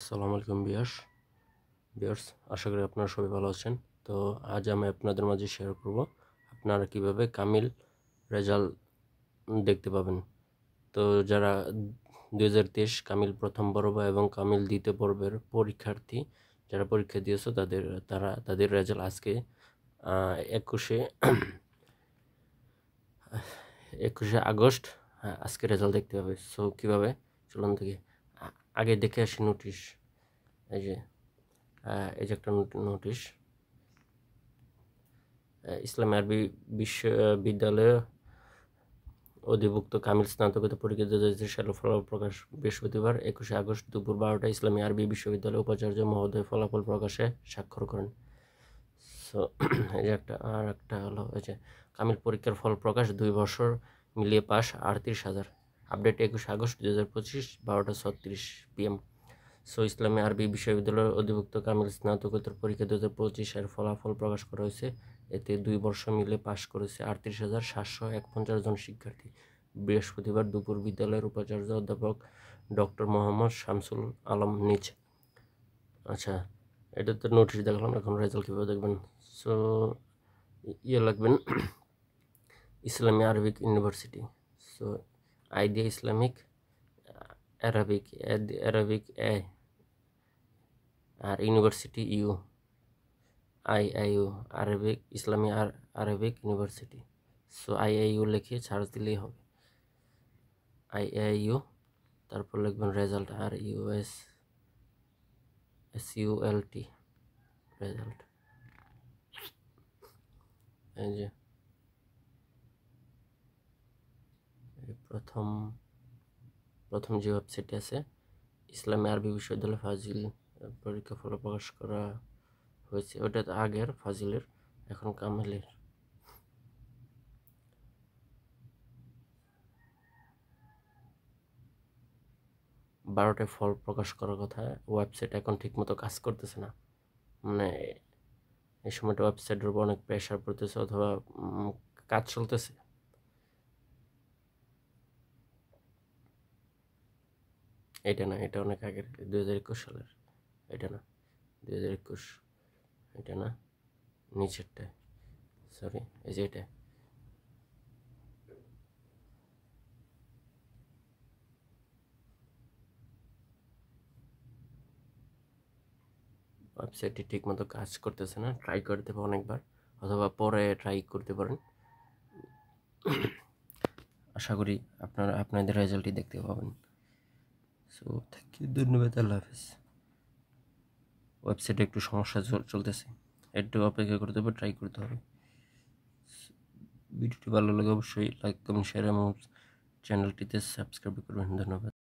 আসসালামু আলাইকুম ভিউয়ার্স, আশা করি আপনারা সবাই ভালো আছেন। তো আজ আমি আপনাদের মাঝে শেয়ার করব আপনারা কিভাবে কামিল রেজাল্ট দেখতে পাবেন। তো যারা 2023 কামিল প্রথম পর্ব এবং কামিল দ্বিতীয় পর্বের পরীক্ষার্থী যারা পরীক্ষা দিয়েছো তাদের রেজাল্ট আজকে 21শে আগস্ট, হ্যাঁ, আজকে রেজাল্ট দেখতে পাবে। সো কীভাবে, চলুন থেকে আগে দেখে আসি নোটিশ। এই যে একটা নোটিশ, ইসলামী আরবি বিশ্ববিদ্যালয়ে অধিভুক্ত কামিল স্নাতকোত্তর পরীক্ষা 2023 সালের ফলাফল প্রকাশ বৃহস্পতিবার 21শে আগস্ট দুপুর 12টায় ইসলামী আরবি বিশ্ববিদ্যালয়ের উপাচার্য মহোদয় ফলাফল প্রকাশে স্বাক্ষর করেন। সো এই যে একটা হলো এই যে কামিল পরীক্ষার ফল প্রকাশ, 2 বছর মিলিয়ে পাস 38,000। আপডেট 21শে August 2025 12:36 PM। So Islami Arabi বিশ্ববিদ্যালয়ের অধিভুক্ত কামিল স্নাতকোত্তর পরীক্ষা 2025 ফলাফল প্রকাশ করা হয়েছে। এতে 2 বর্ষ মিলে পাশ করেছে 38,749 জন শিক্ষার্থী। বৃহস্পতিবার দুপুর বিদ্যালয়ের উপাচার্য অধ্যাপক ডক্টর মোহাম্মদ শামসুল আলম নিজ। আচ্ছা, এটা তো নোটিশ দেখলাম, এখন রেজাল্ট কীভাবে দেখবেন? সো লাগবেন Islami Arabic university. So idea Islamic Arabic এ আর university IIU Arabic Islami Arabic university. So IIU লিখে সার্চ দিলেই হবে। IIU, তারপর লিখবেন রেজাল্ট, RUSSULT রেজাল্ট। এই যে প্রথম যে ওয়েবসাইটে আছে ইসলামী আরবি বিশ্ববিদ্যালয় ফাজিল পরীক্ষা ফল প্রকাশ করা হয়েছে, ওটা তো আগের ফাজিলের, এখন কামিলের। বারোটায় ফল প্রকাশ করার কথা, ওয়েবসাইট এখন ঠিকমতো কাজ করতেছে না। মানে এই সময়টা ওয়েবসাইটের উপর অনেক প্রেশার পড়তেছে, অথবা কাজ চলতেছে। এটা না, এটা অনেক আগের, 2021 সালের। এটা না, 2021, এটা না, নিচেরটায়, সরি, এই যে এটা। ওয়েবসাইটটি ঠিকমতো কাজ করতেছে না, ট্রাই করতে হবে অনেকবার, অথবা পরে ট্রাই করতে পারেন। আশা করি আপনাদের রেজাল্টই দেখতে পাবেন। সো থ্যাংক ইউ, ধন্যবাদ, আল্লাহ হাফেজ। ওয়েবসাইটে একটু সমস্যা চলতেছে, একটু অপেক্ষা করতে হবে, ট্রাই করতে হবে। ভিডিওটি ভালো লাগে অবশ্যই লাইক, কমেন্ট, শেয়ার এবং চ্যানেলটিতে সাবস্ক্রাইব করবেন। ধন্যবাদ।